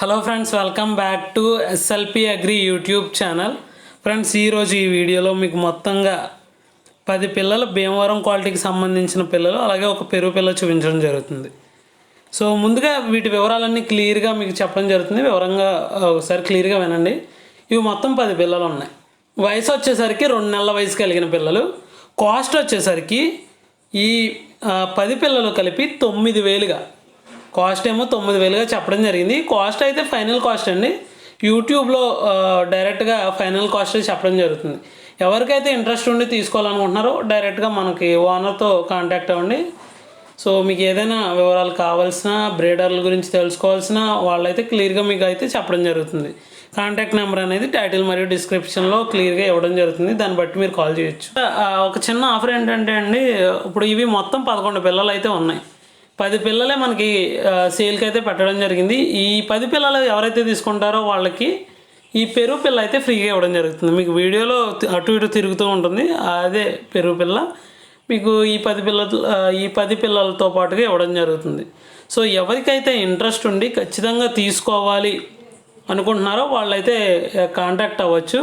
Hello friends, welcome back to SLP agri YouTube channel. Friends, ఈరోజు ఈ వీడియోలో మీకు మొత్తంగా 10 పిల్లలు భీమవరం క్వాలిటీకి సంబంధించిన పిల్లలు, అలాగే ఒక పెరుగు పిల్ల చూపించడం జరుగుతుంది. సో ముందుగా వీటి వివరాలన్నీ క్లియర్గా మీకు చెప్పడం జరుగుతుంది. వివరంగా ఒకసారి క్లియర్గా వినండి. ఇవి మొత్తం 10 పిల్లలు ఉన్నాయి. వయసు వచ్చేసరికి 2 నెలల వయసు కలిగిన పిల్లలు. కాస్ట్ వచ్చేసరికి ఈ 10 పిల్లలు కలిపి 9,000గా, కాస్ట్ ఏమో 9,000గా చెప్పడం జరిగింది. కాస్ట్ అయితే ఫైనల్ కాస్ట్ అండి. యూట్యూబ్లో డైరెక్ట్గా ఫైనల్ కాస్ట్ చెప్పడం జరుగుతుంది. ఎవరికైతే ఇంట్రెస్ట్ ఉండి తీసుకోవాలనుకుంటున్నారో డైరెక్ట్గా మనకి ఓనర్తో కాంటాక్ట్ అవ్వండి. సో మీకు ఏదైనా వివరాలు కావాల్సిన, బ్రీడర్ల గురించి తెలుసుకోవాల్సిన వాళ్ళైతే క్లియర్గా మీకు అయితే చెప్పడం జరుగుతుంది. కాంటాక్ట్ నెంబర్ అనేది టైటిల్ మరియు డిస్క్రిప్షన్లో క్లియర్గా ఇవ్వడం జరుగుతుంది. దాన్ని బట్టి మీరు కాల్ చేయొచ్చు. ఒక చిన్న ఆఫర్ ఏంటంటే అండి, ఇప్పుడు ఇవి మొత్తం 11 పిల్లలు అయితే ఉన్నాయి. 10 పిల్లలే మనకి సేల్కి అయితే పెట్టడం జరిగింది. ఈ 10 పిల్లలు ఎవరైతే తీసుకుంటారో వాళ్ళకి ఈ పెరుగు పిల్ల అయితే ఫ్రీగా ఇవ్వడం జరుగుతుంది. మీకు వీడియోలో అటు ఇటు తిరుగుతూ ఉంటుంది, అదే పెరుగు పిల్ల మీకు ఈ 10 పిల్లలతో పాటుగా ఇవ్వడం జరుగుతుంది. సో ఎవరికైతే ఇంట్రెస్ట్ ఉండి ఖచ్చితంగా తీసుకోవాలి అనుకుంటున్నారో వాళ్ళైతే కాంటాక్ట్ అవ్వచ్చు.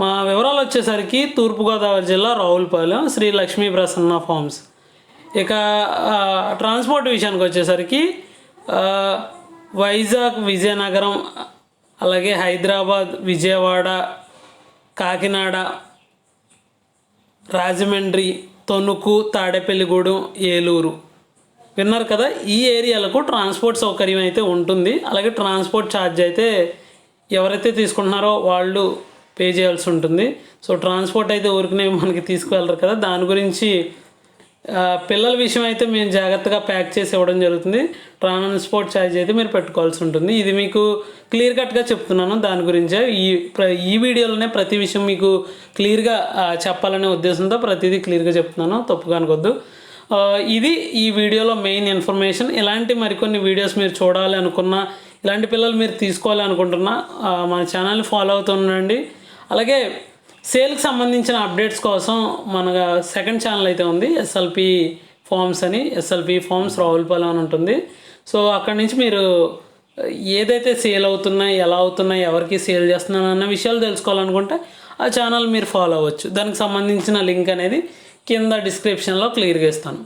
మా వివరాలు వచ్చేసరికి తూర్పుగోదావరి జిల్లా రావులపాలెం, శ్రీ లక్ష్మీ ప్రసన్న ఫార్మ్స్. ఇక ట్రాన్స్పోర్ట్ విషయానికి వచ్చేసరికి వైజాగ్, విజయనగరం, అలాగే హైదరాబాద్, విజయవాడ, కాకినాడ, రాజమండ్రి, తణుకు, తాడేపల్లిగూడెం, ఏలూరు, విన్నారు కదా, ఈ ఏరియాలకు ట్రాన్స్పోర్ట్ సౌకర్యం అయితే ఉంటుంది. అలాగే ట్రాన్స్పోర్ట్ ఛార్జ్ అయితే ఎవరైతే తీసుకుంటున్నారో వాళ్ళు పే చేయాల్సి ఉంటుంది. సో ట్రాన్స్పోర్ట్ అయితే ఊరికనే మనకి తీసుకువెళ్ళరు కదా, దాని గురించి పిల్లల విషయం అయితే మేము జాగ్రత్తగా ప్యాక్ చేసి ఇవ్వడం జరుగుతుంది. ట్రాన్స్పోర్ట్ ఛార్జ్ అయితే మీరు పెట్టుకోవాల్సి ఉంటుంది. ఇది మీకు క్లియర్ కట్గా చెప్తున్నాను. దాని గురించే ఈ వీడియోలోనే ప్రతి విషయం మీకు క్లియర్గా చెప్పాలనే ఉద్దేశంతో ప్రతిదీ క్లియర్గా చెప్తున్నాను, తప్పుగా అనుకోవద్దు. ఇది ఈ వీడియోలో మెయిన్ ఇన్ఫర్మేషన్. ఇలాంటి మరికొన్ని వీడియోస్ మీరు చూడాలి అనుకున్నా, ఇలాంటి పిల్లలు మీరు తీసుకోవాలి అనుకుంటున్నా మన ఛానల్ని ఫాలో అవుతుండండి. అలాగే సేల్కి సంబంధించిన అప్డేట్స్ కోసం మన సెకండ్ ఛానల్ అయితే ఉంది, ఎస్ఎల్పి ఫార్మ్స్ అని. ఎస్ఎల్పి ఫార్మ్స్ రావులపాలెం అని ఉంటుంది. సో అక్కడి నుంచి మీరు ఏదైతే సేల్ అవుతున్నాయి, ఎలా అవుతున్నాయి, ఎవరికి సేల్ చేస్తున్నాను అన్న విషయాలు తెలుసుకోవాలనుకుంటే ఆ ఛానల్ మీరు ఫాలో అవ్వచ్చు. దానికి సంబంధించిన లింక్ అనేది కింద డిస్క్రిప్షన్లో క్లియర్గా ఇస్తాను.